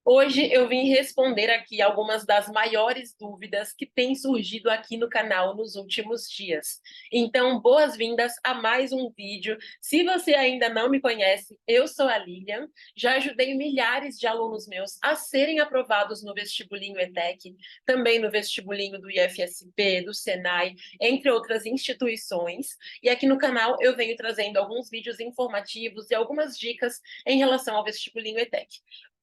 Hoje eu vim responder aqui algumas das maiores dúvidas que têm surgido aqui no canal nos últimos dias. Então, boas-vindas a mais um vídeo. Se você ainda não me conhece, eu sou a Lilian, já ajudei milhares de alunos meus a serem aprovados no vestibulinho ETEC, também no vestibulinho do IFSP, do Senai, entre outras instituições. E aqui no canal eu venho trazendo alguns vídeos informativos e algumas dicas em relação ao vestibulinho ETEC.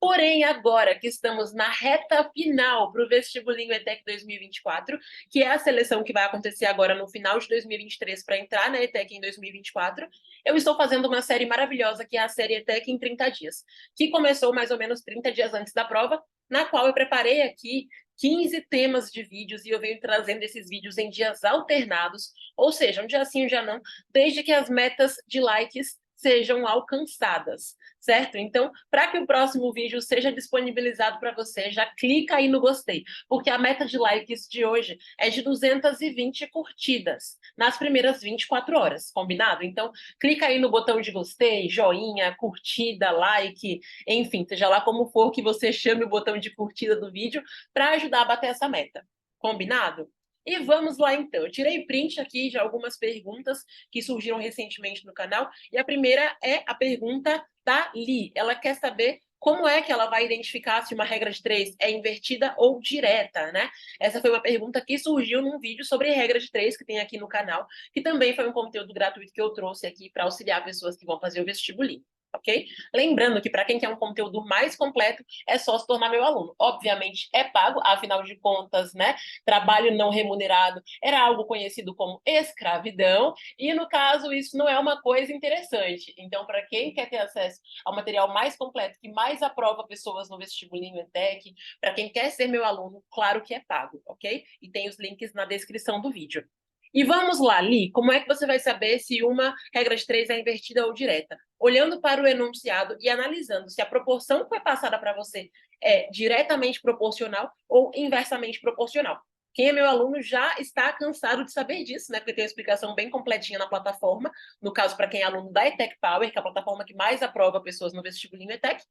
Porém, agora que estamos na reta final para o vestibulinho ETEC 2024, que é a seleção que vai acontecer agora no final de 2023 para entrar na ETEC em 2024, eu estou fazendo uma série maravilhosa, que é a série ETEC em 30 dias, que começou mais ou menos 30 dias antes da prova, na qual eu preparei aqui 15 temas de vídeos e eu venho trazendo esses vídeos em dias alternados, ou seja, um dia sim, um dia não, desde que as metas de likes sejam alcançadas, certo? Então, para que o próximo vídeo seja disponibilizado para você, já clica aí no gostei, porque a meta de likes de hoje é de 220 curtidas nas primeiras 24 horas, combinado? Então, clica aí no botão de gostei, joinha, curtida, like, enfim, seja lá como for que você chame o botão de curtida do vídeo para ajudar a bater essa meta, combinado? E vamos lá, então. Eu tirei print aqui de algumas perguntas que surgiram recentemente no canal, e a primeira é a pergunta da Li. Ela quer saber como é que ela vai identificar se uma regra de três é invertida ou direta, né? Essa foi uma pergunta que surgiu num vídeo sobre regra de três que tem aqui no canal, que também foi um conteúdo gratuito que eu trouxe aqui para auxiliar pessoas que vão fazer o vestibulinho. Ok? Lembrando que para quem quer um conteúdo mais completo, é só se tornar meu aluno. Obviamente é pago, afinal de contas, né? Trabalho não remunerado era algo conhecido como escravidão, e no caso isso não é uma coisa interessante. Então, para quem quer ter acesso ao material mais completo, que mais aprova pessoas no vestibulinho ETEC, para quem quer ser meu aluno, claro que é pago, ok? E tem os links na descrição do vídeo. E vamos lá, Li, como é que você vai saber se uma regra de três é invertida ou direta? Olhando para o enunciado e analisando se a proporção que foi passada para você é diretamente proporcional ou inversamente proporcional. Quem é meu aluno já está cansado de saber disso, né? Porque tem uma explicação bem completinha na plataforma. No caso, para quem é aluno da ETEC Power, que é a plataforma que mais aprova pessoas no vestibulinho ETEC.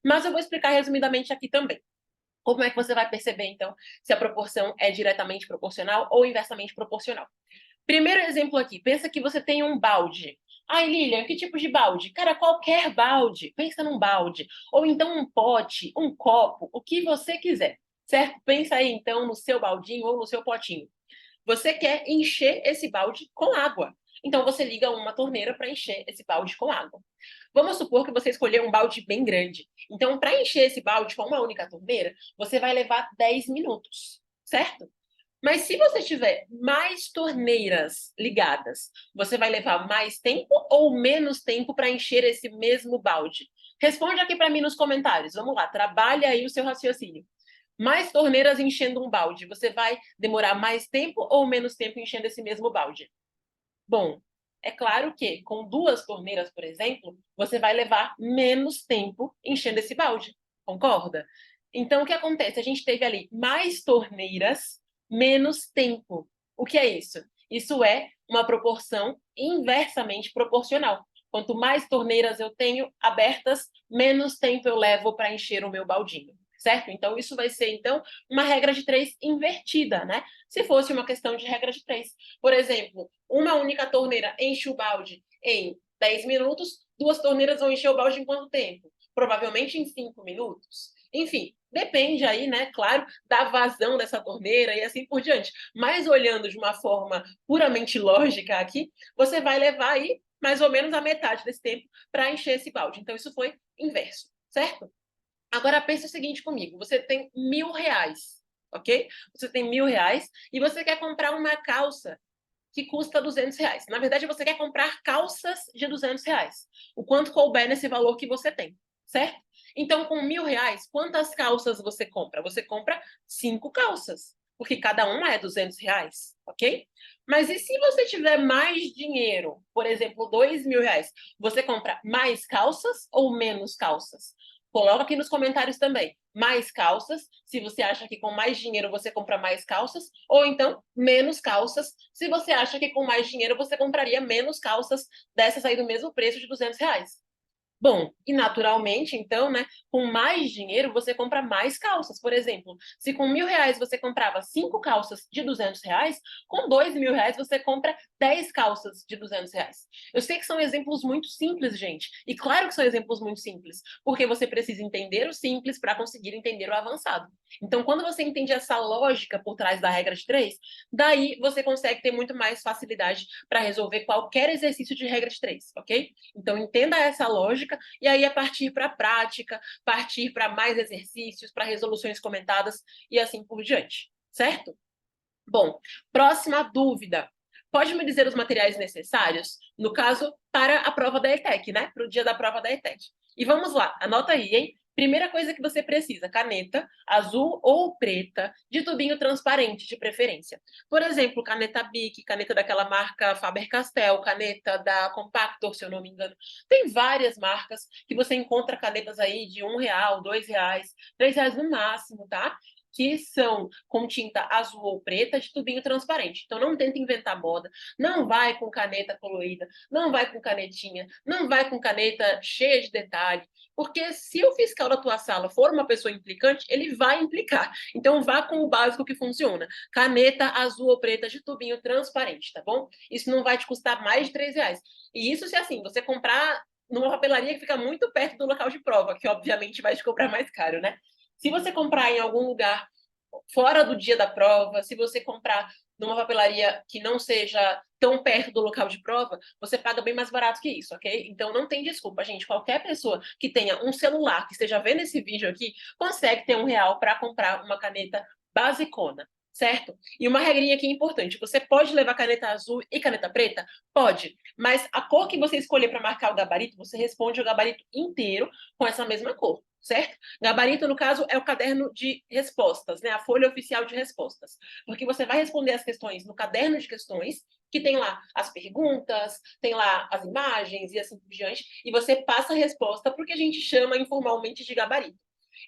Mas eu vou explicar resumidamente aqui também. Como é que você vai perceber, então, se a proporção é diretamente proporcional ou inversamente proporcional? Primeiro exemplo aqui, pensa que você tem um balde. Ai, Lilian, que tipo de balde? Cara, qualquer balde. Pensa num balde. Ou então um pote, um copo, o que você quiser, certo? Pensa aí, então, no seu baldinho ou no seu potinho. Você quer encher esse balde com água. Então, você liga uma torneira para encher esse balde com água. Vamos supor que você escolheu um balde bem grande. Então, para encher esse balde com uma única torneira, você vai levar 10 minutos, certo? Mas se você tiver mais torneiras ligadas, você vai levar mais tempo ou menos tempo para encher esse mesmo balde? Responde aqui para mim nos comentários. Vamos lá, trabalha aí o seu raciocínio. Mais torneiras enchendo um balde, você vai demorar mais tempo ou menos tempo enchendo esse mesmo balde? Bom, é claro que com duas torneiras, por exemplo, você vai levar menos tempo enchendo esse balde. Concorda? Então, o que acontece? A gente teve ali mais torneiras, menos tempo. O que é isso? Isso é uma proporção inversamente proporcional. Quanto mais torneiras eu tenho abertas, menos tempo eu levo para encher o meu baldinho, certo? Então, isso vai ser, então, uma regra de três invertida, né? Se fosse uma questão de regra de três. Por exemplo, uma única torneira enche o balde em 10 minutos, duas torneiras vão encher o balde em quanto tempo? Provavelmente em 5 minutos. Enfim, depende aí, né, claro, da vazão dessa torneira e assim por diante. Mas olhando de uma forma puramente lógica aqui, você vai levar aí mais ou menos a metade desse tempo para encher esse balde. Então, isso foi inverso, certo? Agora pensa o seguinte comigo, você tem R$ 1.000, ok? Você tem R$ 1.000 e você quer comprar uma calça que custa R$ 200. Na verdade, você quer comprar calças de R$ 200. O quanto couber nesse valor que você tem, certo? Então, com R$ 1.000, quantas calças você compra? Você compra 5 calças, porque cada uma é R$ 200, ok? Mas e se você tiver mais dinheiro, por exemplo, R$ 2.000, você compra mais calças ou menos calças? Coloca aqui nos comentários também. Mais calças, se você acha que com mais dinheiro você compra mais calças, ou então menos calças, se você acha que com mais dinheiro você compraria menos calças dessas aí do mesmo preço de R$ 200. Bom, e naturalmente, então, né, com mais dinheiro você compra mais calças. Por exemplo, se com R$ 1.000 você comprava 5 calças de R$ 200, com R$ 2.000 você compra 10 calças de R$ 200. Eu sei que são exemplos muito simples, gente. E claro que são exemplos muito simples, porque você precisa entender o simples para conseguir entender o avançado. Então, quando você entende essa lógica por trás da regra de três, daí você consegue ter muito mais facilidade para resolver qualquer exercício de regra de três, ok? Então, entenda essa lógica e aí é partir para a prática, partir para mais exercícios, para resoluções comentadas e assim por diante, certo? Bom, próxima dúvida. Pode me dizer os materiais necessários, no caso, para a prova da ETEC, né? Para o dia da prova da ETEC. E vamos lá, anota aí, hein? Primeira coisa que você precisa, caneta azul ou preta, de tubinho transparente, de preferência. Por exemplo, caneta Bic, caneta daquela marca Faber-Castell, caneta da Compactor, se eu não me engano. Tem várias marcas que você encontra canetas aí de R$ 1, R$ 2, R$ 3 no máximo, tá? Que são com tinta azul ou preta de tubinho transparente. Então não tenta inventar moda, não vai com caneta colorida, não vai com canetinha, não vai com caneta cheia de detalhe, porque se o fiscal da tua sala for uma pessoa implicante, ele vai implicar. Então vá com o básico que funciona. Caneta azul ou preta de tubinho transparente, tá bom? Isso não vai te custar mais de R$ 3. E isso se assim, você comprar numa papelaria que fica muito perto do local de prova, que obviamente vai te cobrar mais caro, né? Se você comprar em algum lugar fora do dia da prova, se você comprar numa papelaria que não seja tão perto do local de prova, você paga bem mais barato que isso, ok? Então não tem desculpa, gente. Qualquer pessoa que tenha um celular, que esteja vendo esse vídeo aqui, consegue ter R$ 1 para comprar uma caneta basicona, certo? E uma regrinha aqui importante: você pode levar caneta azul e caneta preta? Pode, mas a cor que você escolher para marcar o gabarito, você responde o gabarito inteiro com essa mesma cor, certo? Gabarito, no caso, é o caderno de respostas, né? A folha oficial de respostas. Porque você vai responder as questões no caderno de questões, que tem lá as perguntas, tem lá as imagens e assim por diante, e você passa a resposta porque a gente chama informalmente de gabarito.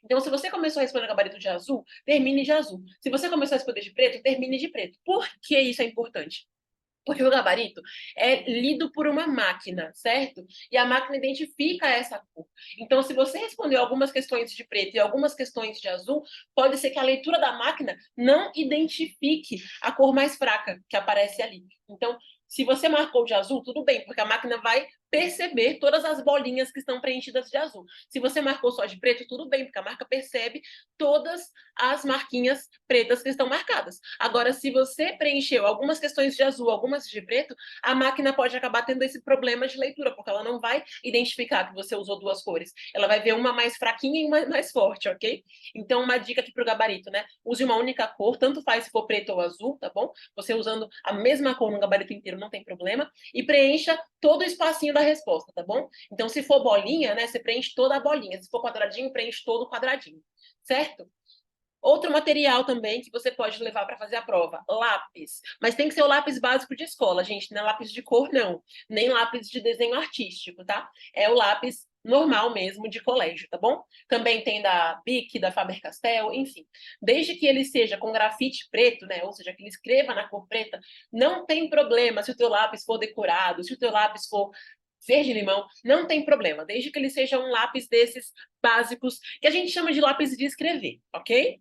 Então, se você começou a responder gabarito de azul, termine de azul. Se você começou a responder de preto, termine de preto. Por que isso é importante? Porque o gabarito é lido por uma máquina, certo? E a máquina identifica essa cor. Então, se você respondeu algumas questões de preto e algumas questões de azul, pode ser que a leitura da máquina não identifique a cor mais fraca que aparece ali. Então, se você marcou de azul, tudo bem, porque a máquina vai perceber todas as bolinhas que estão preenchidas de azul. Se você marcou só de preto, tudo bem, porque a marca percebe todas as marquinhas pretas que estão marcadas. Agora, se você preencheu algumas questões de azul, algumas de preto, a máquina pode acabar tendo esse problema de leitura, porque ela não vai identificar que você usou duas cores. Ela vai ver uma mais fraquinha e uma mais forte, ok? Então, uma dica aqui para o gabarito, né? Use uma única cor, tanto faz se for preto ou azul, tá bom? Você usando a mesma cor no gabarito inteiro não tem problema. E preencha todo o espacinho da resposta, tá bom? Então, se for bolinha, né? Você preenche toda a bolinha. Se for quadradinho, preenche todo o quadradinho, certo? Outro material também que você pode levar para fazer a prova, lápis. Mas tem que ser o lápis básico de escola, gente. Não é lápis de cor, não. Nem lápis de desenho artístico, tá? É o lápis normal mesmo de colégio, tá bom? Também tem da Bic, da Faber-Castell, enfim. Desde que ele seja com grafite preto, né? Ou seja, que ele escreva na cor preta, não tem problema se o teu lápis for decorado, se o teu lápis for verde-limão, não tem problema, desde que ele seja um lápis desses básicos, que a gente chama de lápis de escrever, ok?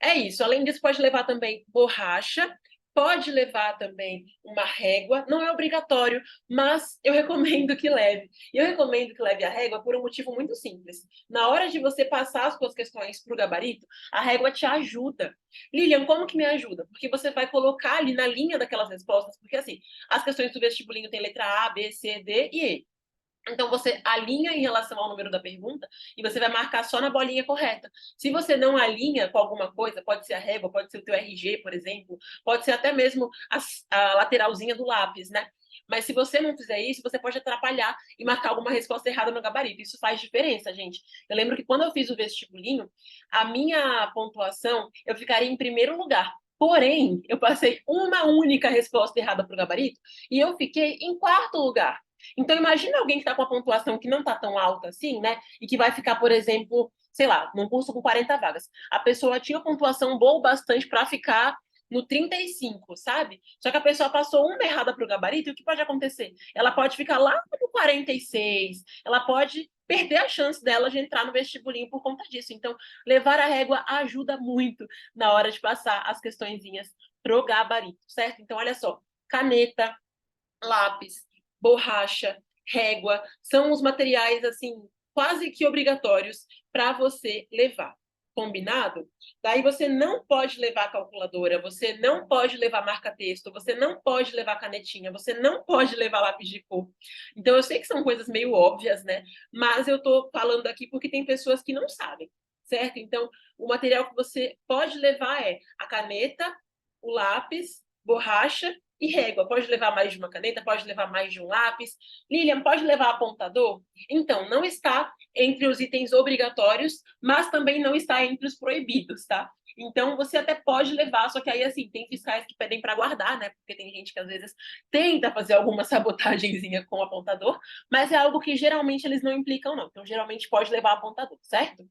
É isso. Além disso, pode levar também borracha, pode levar também uma régua. Não é obrigatório, mas eu recomendo que leve. E eu recomendo que leve a régua por um motivo muito simples. Na hora de você passar as suas questões para o gabarito, a régua te ajuda. Lilian, como que me ajuda? Porque você vai colocar ali na linha daquelas respostas, porque assim, as questões do vestibulinho tem letra A, B, C, D e E. Então, você alinha em relação ao número da pergunta e você vai marcar só na bolinha correta. Se você não alinha com alguma coisa, pode ser a régua, pode ser o teu RG, por exemplo, pode ser até mesmo a lateralzinha do lápis, né? Mas se você não fizer isso, você pode atrapalhar e marcar alguma resposta errada no gabarito. Isso faz diferença, gente. Eu lembro que quando eu fiz o vestibulinho, a minha pontuação, eu ficaria em primeiro lugar. Porém, eu passei uma única resposta errada para o gabarito e eu fiquei em quarto lugar. Então, imagina alguém que está com a pontuação que não está tão alta assim, né? E que vai ficar, por exemplo, sei lá, num curso com 40 vagas. A pessoa tinha pontuação boa o bastante para ficar no 35, sabe? Só que a pessoa passou uma errada para o gabarito, e o que pode acontecer? Ela pode ficar lá no 46, ela pode perder a chance dela de entrar no vestibulinho por conta disso. Então, levar a régua ajuda muito na hora de passar as questõezinhas pro gabarito, certo? Então, olha só, caneta, lápis, borracha, régua, são os materiais, assim, quase que obrigatórios para você levar. Combinado? Daí você não pode levar calculadora, você não pode levar marca-texto, você não pode levar canetinha, você não pode levar lápis de cor. Então, eu sei que são coisas meio óbvias, né? Mas eu tô falando aqui porque tem pessoas que não sabem, certo? Então, o material que você pode levar é a caneta, o lápis, borracha e régua. Pode levar mais de uma caneta, pode levar mais de um lápis. Lilian, pode levar apontador? Então, não está entre os itens obrigatórios, mas também não está entre os proibidos, tá? Então, você até pode levar, só que aí, assim, tem fiscais que pedem para guardar, né? Porque tem gente que, às vezes, tenta fazer alguma sabotagemzinha com o apontador, mas é algo que, geralmente, eles não implicam, não. Então, geralmente, pode levar apontador, certo?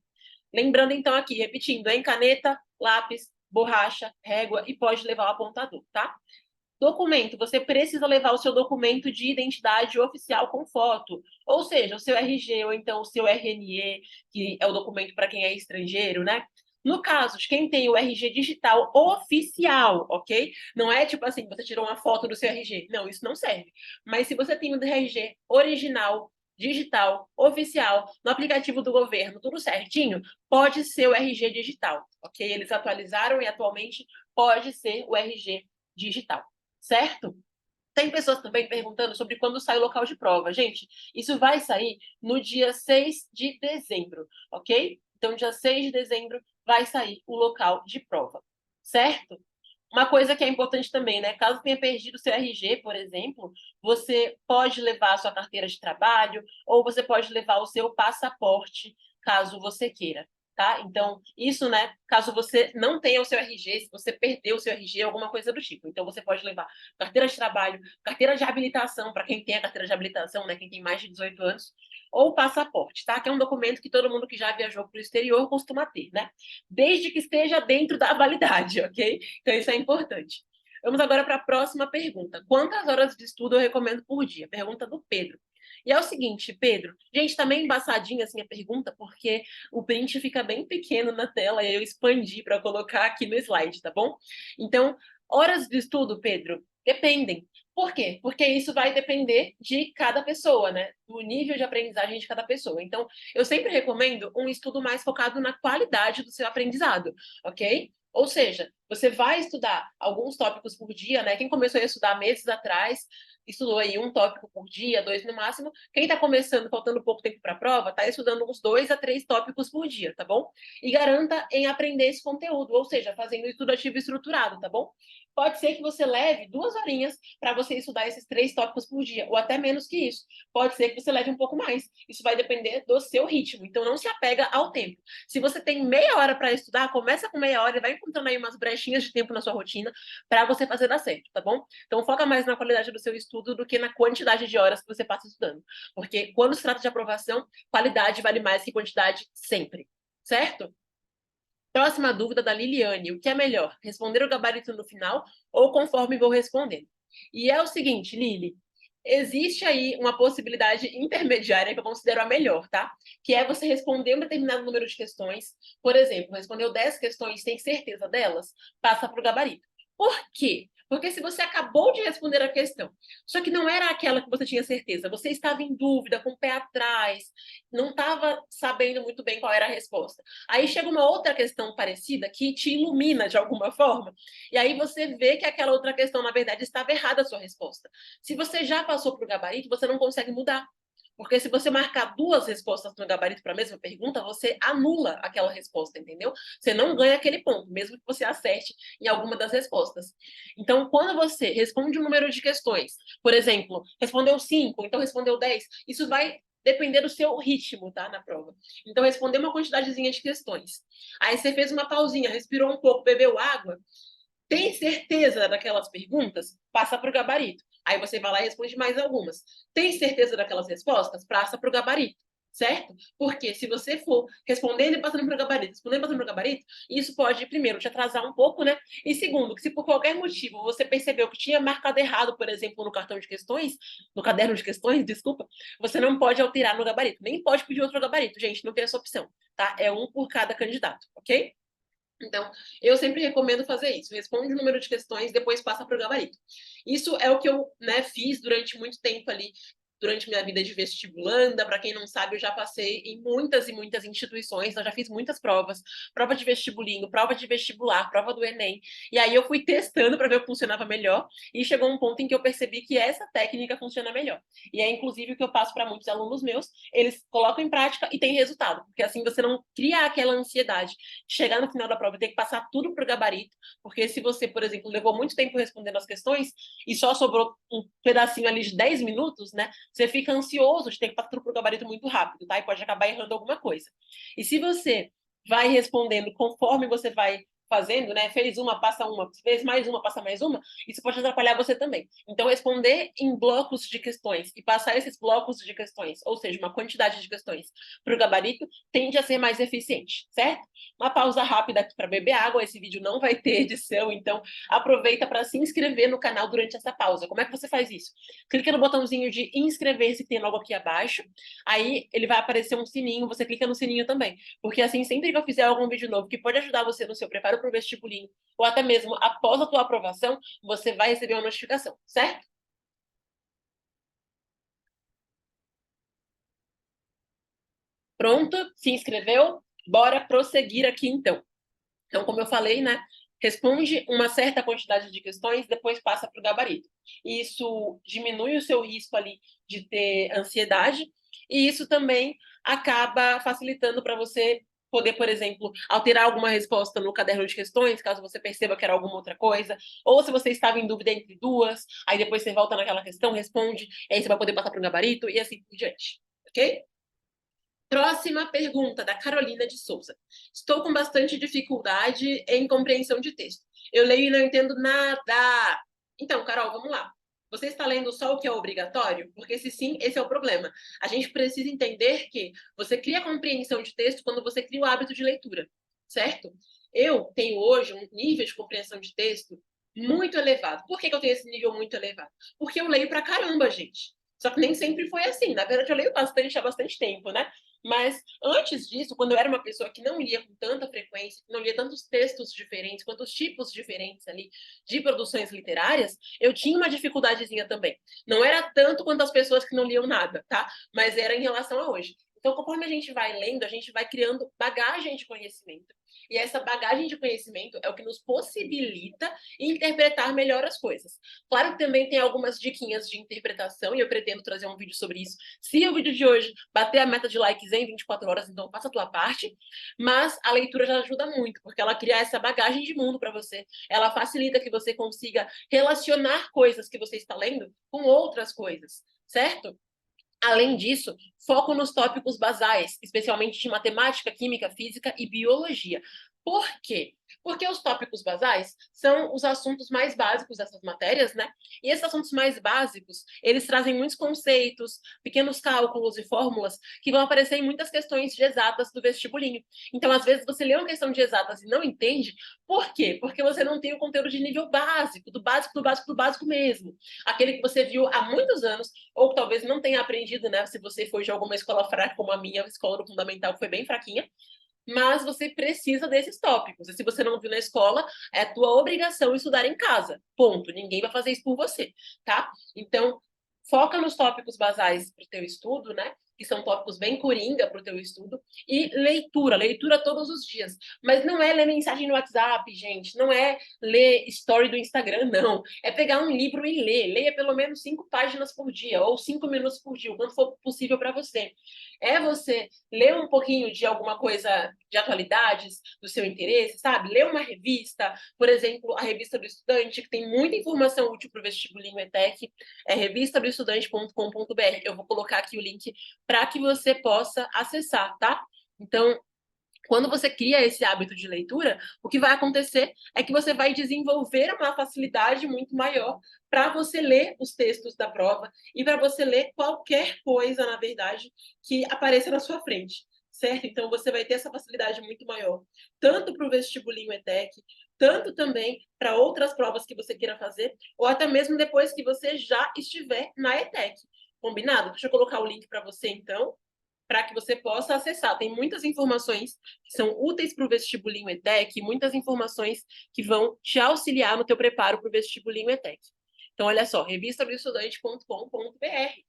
Lembrando, então, aqui, repetindo, em caneta, lápis, borracha, régua e pode levar o apontador, tá? Documento, você precisa levar o seu documento de identidade oficial com foto, ou seja, o seu RG ou então o seu RNE, que é o documento para quem é estrangeiro, né? No caso de quem tem o RG digital oficial, ok? Não é tipo assim, você tirou uma foto do seu RG. Não, isso não serve. Mas se você tem o RG original, digital, oficial, no aplicativo do governo, tudo certinho, pode ser o RG digital, ok? Eles atualizaram e atualmente pode ser o RG digital, certo? Tem pessoas também perguntando sobre quando sai o local de prova. Gente, isso vai sair no dia 6 de dezembro, ok? Então, dia 6 de dezembro vai sair o local de prova, certo? Uma coisa que é importante também, né? Caso tenha perdido o seu RG, por exemplo, você pode levar a sua carteira de trabalho ou você pode levar o seu passaporte, caso você queira, tá? Então, isso, né? Caso você não tenha o seu RG, se você perdeu o seu RG, alguma coisa do tipo. Então, você pode levar carteira de trabalho, carteira de habilitação, para quem tem a carteira de habilitação, né? Quem tem mais de 18 anos, ou passaporte, tá? Que é um documento que todo mundo que já viajou para o exterior costuma ter, né? Desde que esteja dentro da validade, ok? Então, isso é importante. Vamos agora para a próxima pergunta. Quantas horas de estudo eu recomendo por dia? Pergunta do Pedro. E é o seguinte, Pedro, gente, tá meio embaçadinha assim a pergunta, porque o print fica bem pequeno na tela e eu expandi para colocar aqui no slide, tá bom? Então, horas de estudo, Pedro, dependem. Por quê? Porque isso vai depender de cada pessoa, né? Do nível de aprendizagem de cada pessoa. Então, eu sempre recomendo um estudo mais focado na qualidade do seu aprendizado, ok? Ou seja, você vai estudar alguns tópicos por dia, né? Quem começou a estudar meses atrás, estudou aí um tópico por dia, dois no máximo. Quem está começando, faltando pouco tempo para a prova, está estudando uns 2 a 3 tópicos por dia, tá bom? E garanta em aprender esse conteúdo, ou seja, fazendo estudo ativo estruturado, tá bom? Pode ser que você leve 2 horinhas para você estudar esses 3 tópicos por dia, ou até menos que isso. Pode ser que você leve um pouco mais. Isso vai depender do seu ritmo. Então, não se apega ao tempo. Se você tem meia hora para estudar, começa com meia hora e vai encontrando aí umas brechinhas de tempo na sua rotina para você fazer dar certo, tá bom? Então, foca mais na qualidade do seu estudo do que na quantidade de horas que você passa estudando. Porque quando se trata de aprovação, qualidade vale mais que quantidade sempre, certo? Próxima dúvida da Liliane. O que é melhor? Responder o gabarito no final ou conforme vou respondendo? E é o seguinte, Lili, existe aí uma possibilidade intermediária que eu considero a melhor, tá? Que é você responder um determinado número de questões. Por exemplo, respondeu 10 questões, tem certeza delas? Passa para o gabarito. Por quê? Porque se você acabou de responder a questão, só que não era aquela que você tinha certeza, você estava em dúvida, com o pé atrás, não estava sabendo muito bem qual era a resposta. Aí chega uma outra questão parecida que te ilumina de alguma forma, e aí você vê que aquela outra questão, na verdade, estava errada a sua resposta. Se você já passou para o gabarito, você não consegue mudar. Porque se você marcar 2 respostas no gabarito para a mesma pergunta, você anula aquela resposta, entendeu? Você não ganha aquele ponto, mesmo que você acerte em alguma das respostas. Então, quando você responde um número de questões, por exemplo, respondeu 5, então respondeu 10, isso vai depender do seu ritmo, tá, na prova. Então, responder uma quantidadezinha de questões. Aí você fez uma pausinha, respirou um pouco, bebeu água, tem certeza daquelas perguntas? Passa para o gabarito. Aí você vai lá e responde mais algumas. Tem certeza daquelas respostas? Passa para o gabarito. certo? Porque se você for respondendo e passando para o gabarito, respondendo e passando para o gabarito, isso pode, primeiro, te atrasar um pouco, né? E segundo, que se por qualquer motivo você percebeu que tinha marcado errado, por exemplo, no cartão de questões, no caderno de questões, desculpa, você não pode alterar no gabarito, nem pode pedir outro gabarito, gente, não tem essa opção, tá? É um por cada candidato, ok? Então, eu sempre recomendo fazer isso. Responde o número de questões, depois passa para o gabarito. Isso é o que eu, né, fiz durante muito tempo ali, durante minha vida de vestibulanda. Para quem não sabe, eu já passei em muitas e muitas instituições, eu já fiz muitas provas, prova de vestibulinho, prova de vestibular, prova do Enem. E aí eu fui testando para ver o que funcionava melhor, e chegou um ponto em que eu percebi que essa técnica funciona melhor. E é inclusive o que eu passo para muitos alunos meus, eles colocam em prática e tem resultado, porque assim você não cria aquela ansiedade chegar no final da prova e ter que passar tudo para o gabarito, porque se você, por exemplo, levou muito tempo respondendo as questões e só sobrou um pedacinho ali de 10 minutos, né? Você fica ansioso de ter que passar tudo para o gabarito muito rápido, tá? E pode acabar errando alguma coisa. E se você vai respondendo conforme você vai fazendo, né? Fez uma, passa uma, fez mais uma, passa mais uma, isso pode atrapalhar você também. Então, responder em blocos de questões e passar esses blocos de questões, ou seja, uma quantidade de questões para o gabarito, tende a ser mais eficiente, certo? Uma pausa rápida aqui para beber água, esse vídeo não vai ter edição, então aproveita para se inscrever no canal durante essa pausa. Como é que você faz isso? Clica no botãozinho de inscrever-se que tem logo aqui abaixo, aí ele vai aparecer um sininho, você clica no sininho também, porque assim, sempre que eu fizer algum vídeo novo que pode ajudar você no seu preparo para o vestibulinho, ou até mesmo após a tua aprovação, você vai receber uma notificação, certo? Pronto? Se inscreveu? Bora prosseguir aqui então. Então, como eu falei, né? Responde uma certa quantidade de questões, depois passa para o gabarito. Isso diminui o seu risco ali de ter ansiedade, e isso também acaba facilitando para você poder, por exemplo, alterar alguma resposta no caderno de questões, caso você perceba que era alguma outra coisa, ou se você estava em dúvida entre duas, aí depois você volta naquela questão, responde, e aí você vai poder passar para o gabarito e assim por diante. Ok? Próxima pergunta, da Carolina de Souza. Estou com bastante dificuldade em compreensão de texto. Eu leio e não entendo nada. Então, Carol, vamos lá. Você está lendo só o que é obrigatório? Porque se sim, esse é o problema. A gente precisa entender que você cria compreensão de texto quando você cria o hábito de leitura, certo? Eu tenho hoje um nível de compreensão de texto muito elevado. Por que eu tenho esse nível muito elevado? Porque eu leio pra caramba, gente. Só que nem sempre foi assim. Na verdade, eu leio bastante há bastante tempo, né? Mas antes disso, quando eu era uma pessoa que não lia com tanta frequência, que não lia tantos textos diferentes, quantos tipos diferentes ali de produções literárias, eu tinha uma dificuldadezinha também. Não era tanto quanto as pessoas que não liam nada, tá? Mas era em relação a hoje. Então, conforme a gente vai lendo, a gente vai criando bagagem de conhecimento. E essa bagagem de conhecimento é o que nos possibilita interpretar melhor as coisas. Claro que também tem algumas diquinhas de interpretação, e eu pretendo trazer um vídeo sobre isso. Se o vídeo de hoje bater a meta de likes em 24 horas, então faça a tua parte. Mas a leitura já ajuda muito, porque ela cria essa bagagem de mundo para você. Ela facilita que você consiga relacionar coisas que você está lendo com outras coisas, certo? Além disso, foco nos tópicos basais, especialmente de matemática, química, física e biologia. Por quê? Porque os tópicos basais são os assuntos mais básicos dessas matérias, né? E esses assuntos mais básicos, eles trazem muitos conceitos, pequenos cálculos e fórmulas que vão aparecer em muitas questões de exatas do vestibulinho. Então, às vezes, você lê uma questão de exatas e não entende. Por quê? Porque você não tem o conteúdo de nível básico, do básico, do básico, do básico mesmo. Aquele que você viu há muitos anos, ou talvez não tenha aprendido, né? Se você foi de alguma escola fraca, como a minha, a escola do fundamental, que foi bem fraquinha, mas você precisa desses tópicos. E se você não viu na escola, é tua obrigação estudar em casa. Ponto. Ninguém vai fazer isso por você, tá? Então, foca nos tópicos basais para o teu estudo, né? Que são tópicos bem coringa para o teu estudo. E leitura, leitura todos os dias. Mas não é ler mensagem no WhatsApp, gente. Não é ler story do Instagram, não. É pegar um livro e ler. Leia pelo menos 5 páginas por dia, ou 5 minutos por dia, o quanto for possível para você. É você ler um pouquinho de alguma coisa de atualidades do seu interesse, sabe? Ler uma revista, por exemplo, a Revista do Estudante, que tem muita informação útil para o vestibulinho ETEC, é revistadoestudante.com.br. Eu vou colocar aqui o link para que você possa acessar, tá? Então, Quando você cria esse hábito de leitura, o que vai acontecer é que você vai desenvolver uma facilidade muito maior para você ler os textos da prova e para você ler qualquer coisa, na verdade, que apareça na sua frente, certo? Então, você vai ter essa facilidade muito maior, tanto para o vestibulinho ETEC, tanto também para outras provas que você queira fazer, ou até mesmo depois que você já estiver na ETEC. Combinado? Deixa eu colocar o link para você, então, para que você possa acessar. Tem muitas informações que são úteis para o vestibulinho ETEC, muitas informações que vão te auxiliar no teu preparo para o vestibulinho ETEC. Então, olha só, revistadoestudante.com.br,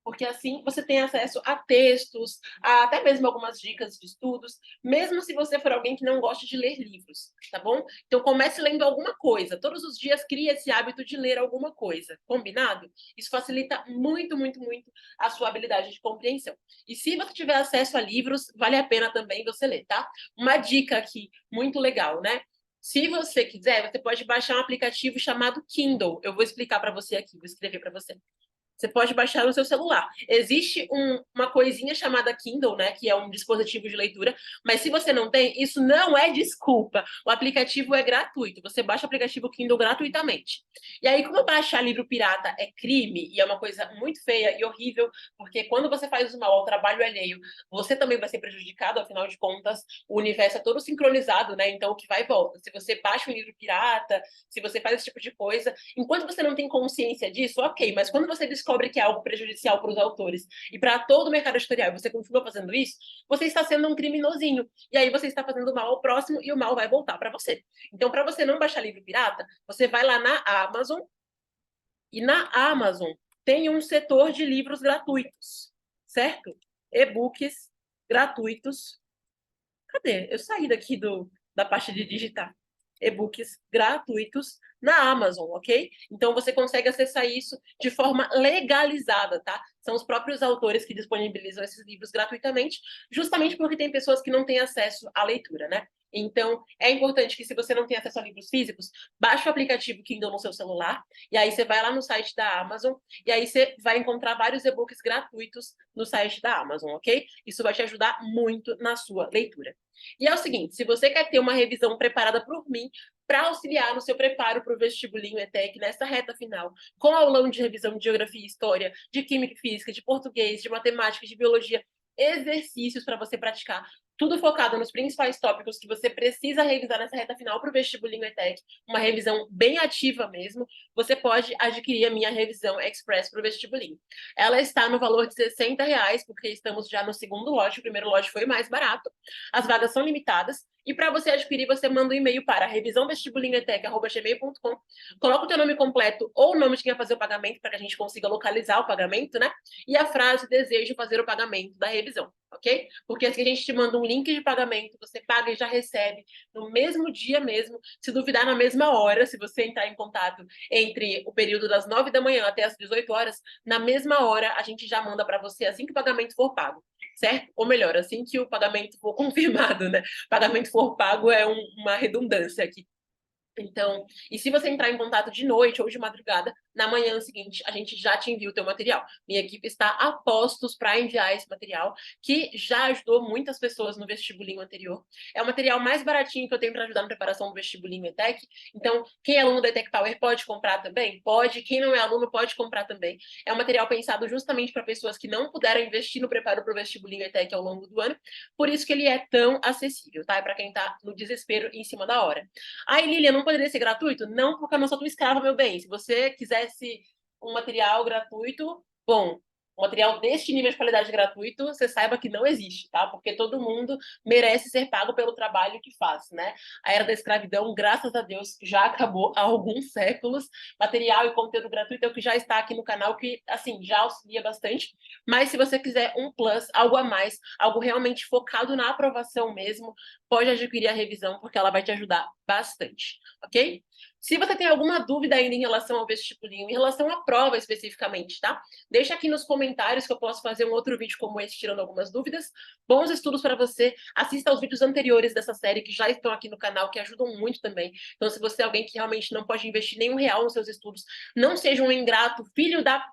porque assim você tem acesso a textos, a até mesmo algumas dicas de estudos, mesmo se você for alguém que não gosta de ler livros, tá bom? Então comece lendo alguma coisa, todos os dias crie esse hábito de ler alguma coisa, combinado? Isso facilita muito, muito, muito a sua habilidade de compreensão. E se você tiver acesso a livros, vale a pena também você ler, tá? Uma dica aqui, muito legal, né? Se você quiser, você pode baixar um aplicativo chamado Kindle. Eu vou explicar para você aqui, vou escrever para você. Você pode baixar no seu celular. Existe uma coisinha chamada Kindle, né, que é um dispositivo de leitura, mas se você não tem, isso não é desculpa. O aplicativo é gratuito. Você baixa o aplicativo Kindle gratuitamente. E aí, como baixar livro pirata é crime e é uma coisa muito feia e horrível, porque quando você faz o mal ao trabalho alheio, você também vai ser prejudicado, afinal de contas, o universo é todo sincronizado, né? Então, o que vai e volta. Se você baixa um livro pirata, se você faz esse tipo de coisa, enquanto você não tem consciência disso, ok, mas quando você descobre que é algo prejudicial para os autores e para todo o mercado editorial e você continua fazendo isso, você está sendo um criminosinho. E aí você está fazendo mal ao próximo e o mal vai voltar para você. Então, para você não baixar livro pirata, você vai lá na Amazon e na Amazon tem um setor de livros gratuitos, certo? E-books gratuitos. Cadê? Eu saí daqui da parte de digitar. E-books gratuitos na Amazon, ok? Então você consegue acessar isso de forma legalizada, tá? São os próprios autores que disponibilizam esses livros gratuitamente, justamente porque tem pessoas que não têm acesso à leitura, né? Então, é importante que, se você não tem acesso a livros físicos, baixe o aplicativo Kindle no seu celular, e aí você vai lá no site da Amazon, e aí você vai encontrar vários e-books gratuitos no site da Amazon, ok? Isso vai te ajudar muito na sua leitura. E é o seguinte, se você quer ter uma revisão preparada por mim, para auxiliar no seu preparo para o vestibulinho ETEC nessa reta final, com aulão de revisão de geografia e história, de química e física, de português, de matemática, de biologia, exercícios para você praticar, tudo focado nos principais tópicos que você precisa revisar nessa reta final para o vestibulinho ETEC, uma revisão bem ativa mesmo, você pode adquirir a minha revisão express para o vestibulinho. Ela está no valor de R$60, porque estamos já no segundo lote, o primeiro lote foi mais barato, as vagas são limitadas, e para você adquirir, você manda um e-mail para revisãovestibulinhoetec@gmail.com, coloca o teu nome completo ou o nome de quem vai fazer o pagamento, para que a gente consiga localizar o pagamento, né? E a frase "desejo fazer o pagamento da revisão", ok? Porque assim a gente te manda um link de pagamento, você paga e já recebe no mesmo dia mesmo, se duvidar na mesma hora, se você entrar em contato entre o período das 9 da manhã até as 18 horas, na mesma hora a gente já manda para você assim que o pagamento for pago, certo? Ou melhor, assim que o pagamento for confirmado, né? Pagamento for pago é uma redundância aqui. Então, e se você entrar em contato de noite ou de madrugada, na manhã seguinte, a gente já te envia o teu material. Minha equipe está a postos para enviar esse material, que já ajudou muitas pessoas no vestibulinho anterior. É o material mais baratinho que eu tenho para ajudar na preparação do vestibulinho ETEC. Então, quem é aluno da ETEC Power pode comprar também? Pode. Quem não é aluno pode comprar também. É um material pensado justamente para pessoas que não puderam investir no preparo para o vestibulinho ETEC ao longo do ano. Por isso que ele é tão acessível, tá? É para quem está no desespero em cima da hora. Ai, Lilian, não poderia ser gratuito? Não, porque eu não sou tua escrava, meu bem. Se você quisesse um material gratuito, bom, um material deste nível de qualidade gratuito, você saiba que não existe, tá? Porque todo mundo merece ser pago pelo trabalho que faz, né? A era da escravidão, graças a Deus, já acabou há alguns séculos. Material e conteúdo gratuito é o que já está aqui no canal, que, assim, já auxilia bastante. Mas se você quiser um plus, algo a mais, algo realmente focado na aprovação mesmo, pode adquirir a revisão, porque ela vai te ajudar bastante, ok? Se você tem alguma dúvida ainda em relação ao vestibulinho, em relação à prova especificamente, tá? Deixa aqui nos comentários que eu posso fazer um outro vídeo como esse, tirando algumas dúvidas. Bons estudos para você. Assista aos vídeos anteriores dessa série, que já estão aqui no canal, que ajudam muito também. Então, se você é alguém que realmente não pode investir nenhum real nos seus estudos, não seja um ingrato, filho da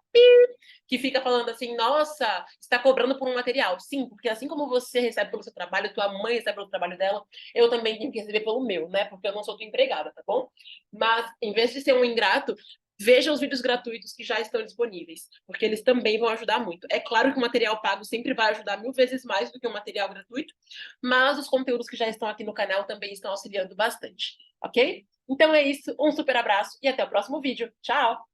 que fica falando assim, nossa, está cobrando por um material. Sim, porque assim como você recebe pelo seu trabalho, tua mãe recebe pelo trabalho dela, eu também tenho que receber pelo meu, né? Porque eu não sou tua empregada, tá bom? Mas, em vez de ser um ingrato, veja os vídeos gratuitos que já estão disponíveis, porque eles também vão ajudar muito. É claro que o material pago sempre vai ajudar 1000 vezes mais do que o material gratuito, mas os conteúdos que já estão aqui no canal também estão auxiliando bastante, ok? Então é isso, um super abraço e até o próximo vídeo. Tchau!